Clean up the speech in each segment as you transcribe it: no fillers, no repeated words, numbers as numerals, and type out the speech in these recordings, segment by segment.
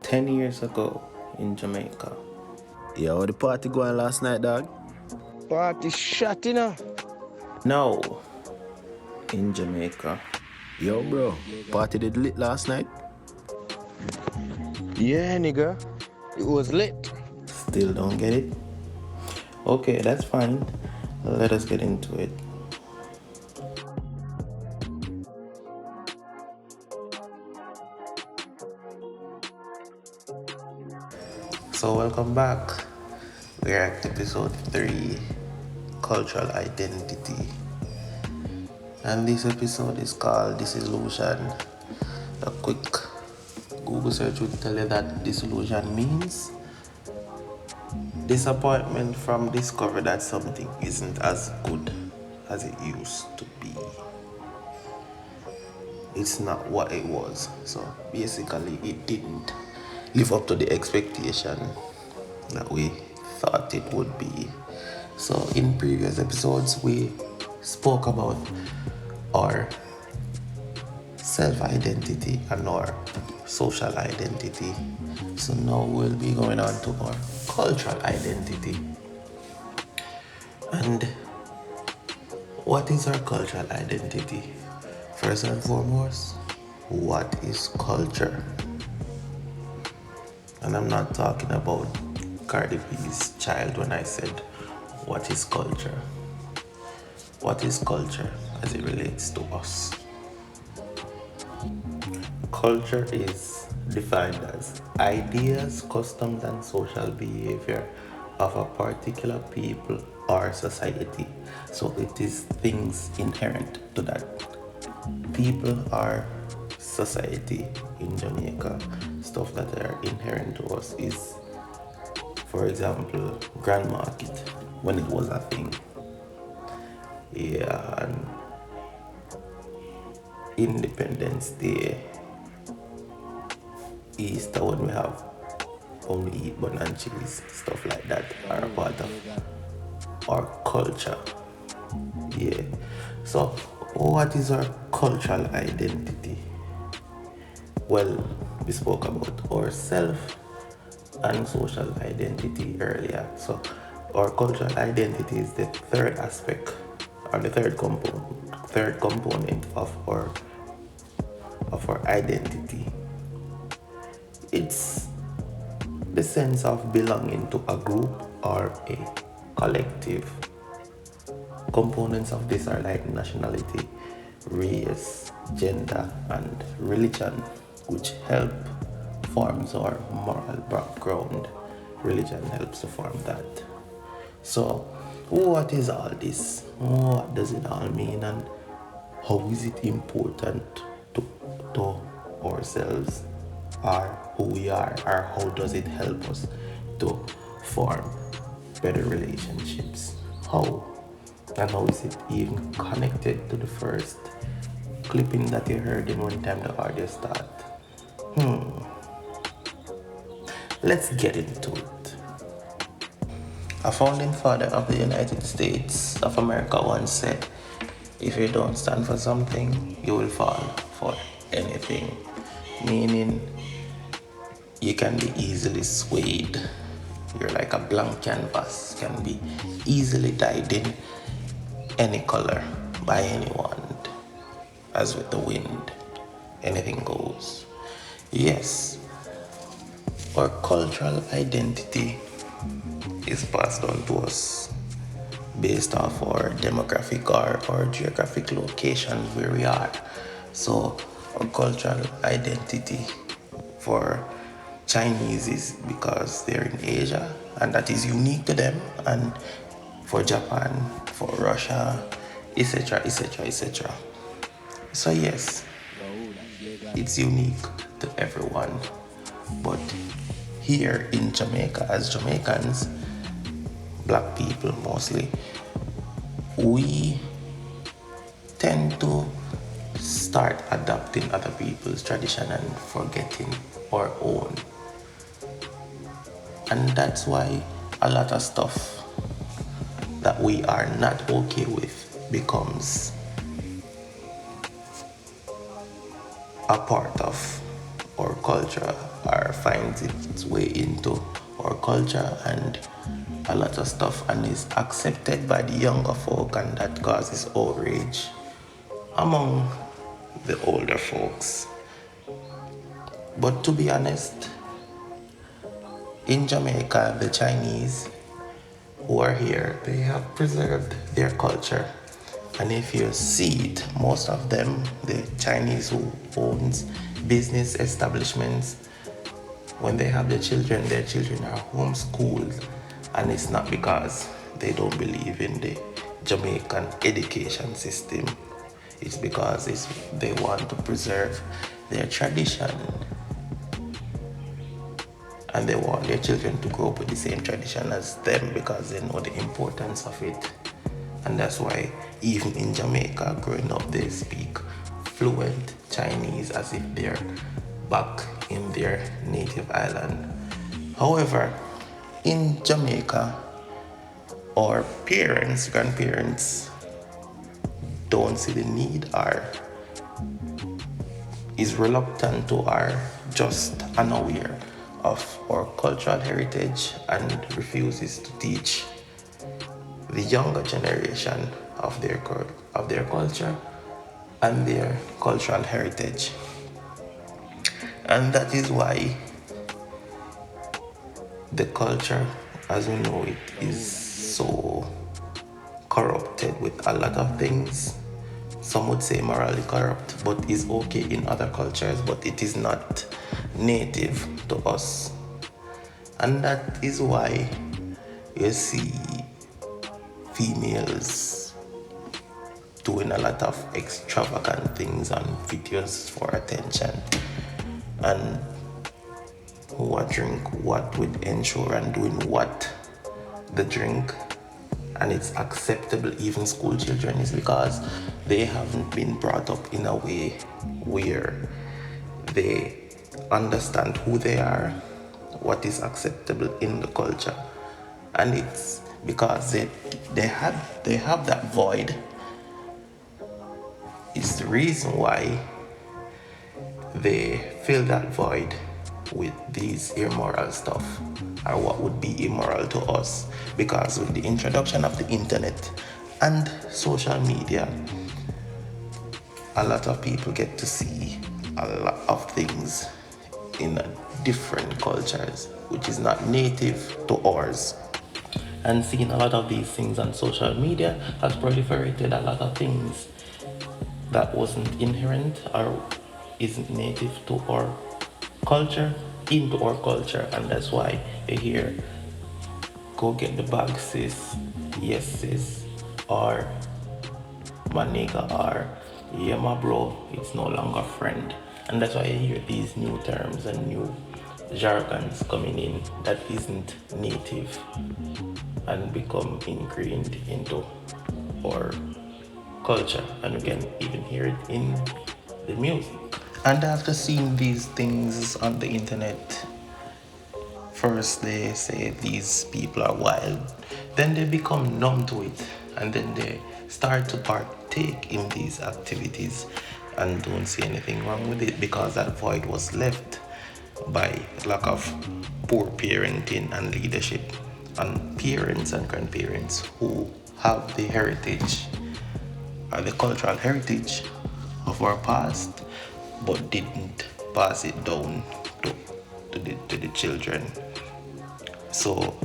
10 years ago in Jamaica. Yo, the party going last night, dog? Party shot, you know. No, in Jamaica. Yo, bro, party did lit last night? Yeah, nigga. It was lit. Still don't get it? Okay, that's fine. Let us get into it. So welcome back. We're at episode 3, Cultural Identity. And this episode is called Disillusion. A quick Google search would tell you that disillusion means disappointment from discover that something isn't as good as it used to be. It's not what it was. So basically it didn't live up to the expectation that we thought it would be. So in previous episodes we spoke about our self-identity and our social identity. So now we'll be going on to our cultural identity. And what is our cultural identity? First and foremost, what is culture? And I'm not talking about Cardi B's child when I said, what is culture? What is culture as it relates to us? Culture is defined as ideas, customs, and social behavior of a particular people or society. So it is things inherent to that people or society in Jamaica. Stuff that are inherent to us is, for example, Grand Market, when it was a thing. Yeah, and Independence Day, Easter, when we have only eat bun and cheese, stuff like that are a part of our culture. Yeah. So what is our cultural identity? Well, we spoke about our self and social identity earlier. So our cultural identity is the third aspect or the third component of our identity. It's the sense of belonging to a group or a collective. Components of this are like nationality, race, gender, and religion, which help forms our moral background. Religion helps to form that. So, what is all this? What does it all mean, and how is it important to ourselves, or who we are, or how does it help us to form better relationships? How? And how is it even connected to the first clipping that you heard in one time the audio start? Let's get into it. A founding father of the United States of America once said, if you don't stand for something, you will fall for anything. Meaning, you can be easily swayed. You're like a blank canvas, can be easily dyed in any color by anyone. As with the wind, anything goes. Yes, our cultural identity is passed on to us based off our demographic or our geographic location where we are. So our cultural identity for Chinese is because they're in Asia and that is unique to them, and for Japan, for Russia, etc., etc., etc. So yes, it's unique to everyone. But here in Jamaica, as Jamaicans, black people mostly, we tend to start adopting other people's tradition and forgetting our own. And that's why a lot of stuff that we are not okay with becomes a part of our culture or finds its way into our culture and a lot of stuff and is accepted by the younger folk, and that causes outrage among the older folks. But to be honest, in Jamaica, the Chinese who are here, they have preserved their culture. And if you see it, most of them, the Chinese who owns business establishments, when they have their children are homeschooled. And it's not because they don't believe in the Jamaican education system. It's because they want to preserve their tradition. And they want their children to grow up with the same tradition as them because they know the importance of it. And that's why even in Jamaica, growing up, they speak fluent Chinese as if they're back in their native island. However, in Jamaica, our parents, grandparents don't see the need or is reluctant to or just unaware of our cultural heritage and refuses to teach the younger generation of their culture and their cultural heritage. And that is why the culture as we know it is so corrupted with a lot of things. Some would say morally corrupt, but is okay in other cultures, but it is not native to us. And that is why you see females doing a lot of extravagant things on videos for attention, and who are drink what with ensure and doing what the drink, and it's acceptable even school children, is because they haven't been brought up in a way where they understand who they are, what is acceptable in the culture. And it's because they have that void. It's the reason why they fill that void with these immoral stuff, or what would be immoral to us, because with the introduction of the internet and social media, a lot of people get to see a lot of things in different cultures which is not native to ours. And seeing a lot of these things on social media has proliferated a lot of things that wasn't inherent or isn't native to our culture into our culture. And that's why you hear go get the bag sis, yes sis, or my nigga, or yeah my bro, it's no longer friend. And that's why you hear these new terms and new jargons coming in that isn't native and become ingrained into our culture, and we can even hear it in the music. And after seeing these things on the internet, first they say these people are wild, then they become numb to it, and then they start to partake in these activities and don't see anything wrong with it, because that void was left by lack of poor parenting and leadership, and parents and grandparents who have the heritage or the cultural heritage of our past but didn't pass it down to the children. So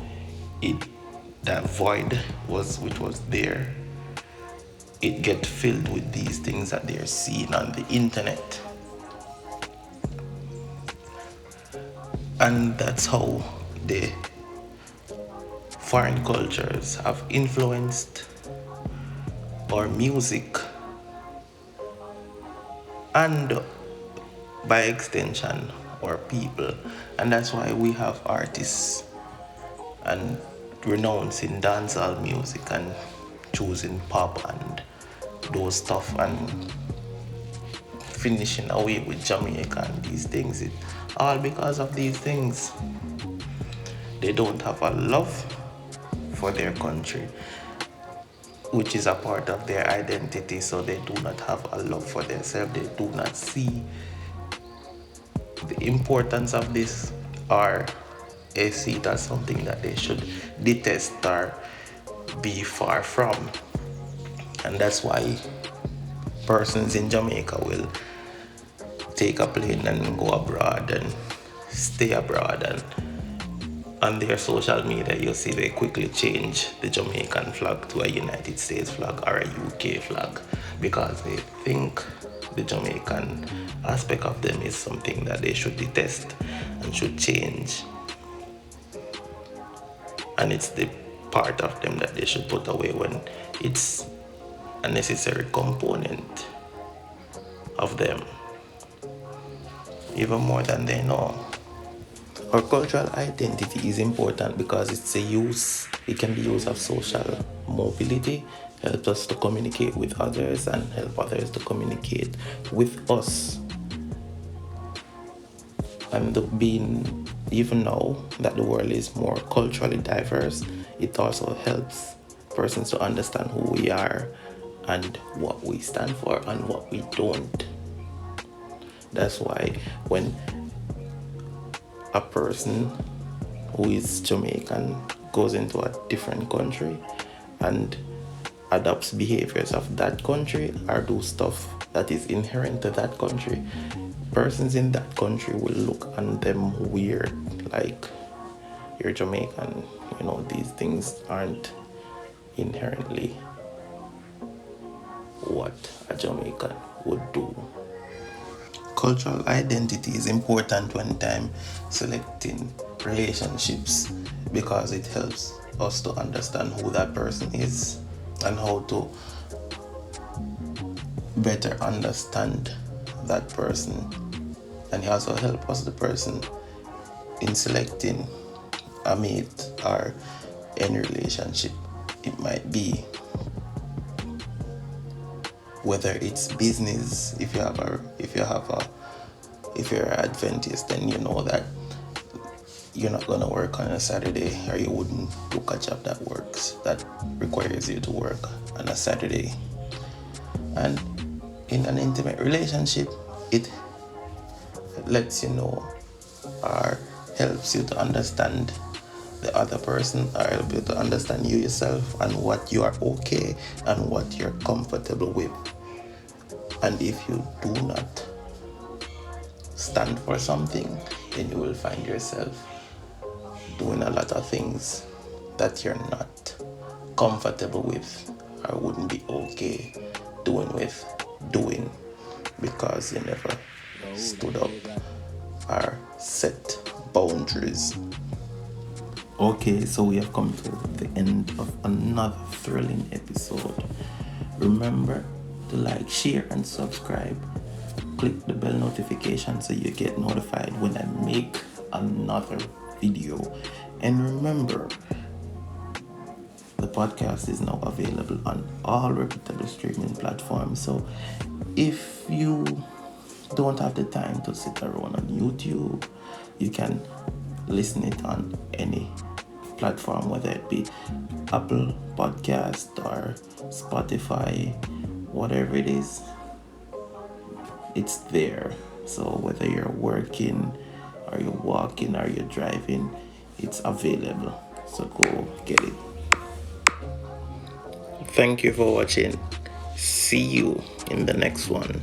that void which was there, it get filled with these things that they're seeing on the internet. And that's how the foreign cultures have influenced our music, and by extension our people. And that's why we have artists and renouncing dancehall music and choosing pop and those stuff and finishing away with Jamaica and these things. It all because of these things. They don't have a love for their country, which is a part of their identity, so they do not have a love for themselves. They do not see the importance of this, or they see it as something that they should detest or be far from. And that's why persons in Jamaica will take a plane and go abroad and stay abroad, and on their social media you'll see they quickly change the Jamaican flag to a United States flag or a UK flag because they think the Jamaican aspect of them is something that they should detest and should change, and it's the part of them that they should put away when it's a necessary component of them, even more than they know. Our cultural identity is important because it can be used of social mobility, help us to communicate with others and help others to communicate with us. And being, even now that the world is more culturally diverse, it also helps persons to understand who we are and what we stand for and what we don't. That's why when a person who is Jamaican goes into a different country and adopts behaviors of that country or do stuff that is inherent to that country, persons in that country will look on them weird, like, you're Jamaican, these things aren't inherently what a Jamaican would do. Cultural identity is important when time selecting relationships because it helps us to understand who that person is and how to better understand that person. And it also helps us, the person, in selecting a mate or any relationship it might be. Whether it's business, if you're Adventist, then you know that you're not gonna work on a Saturday, or you wouldn't book a job that requires you to work on a Saturday. And in an intimate relationship, it lets you know or helps you to understand the other person, or help you to understand you yourself and what you are okay and what you're comfortable with. And if you do not stand for something, then you will find yourself doing a lot of things that you're not comfortable with or wouldn't be okay doing because you never stood up or set boundaries. Okay, so we have come to the end of another thrilling episode. Remember to like, share, and subscribe. Click the bell notification so you get notified when I make another video. And remember, the podcast is now available on all reputable streaming platforms. So if you don't have the time to sit around on YouTube, you can listen it on any platform, whether it be Apple Podcast or Spotify, whatever it is, it's there. So whether you're working or you're walking or you're driving, it's available. So go get it. Thank you for watching. See you in the next one.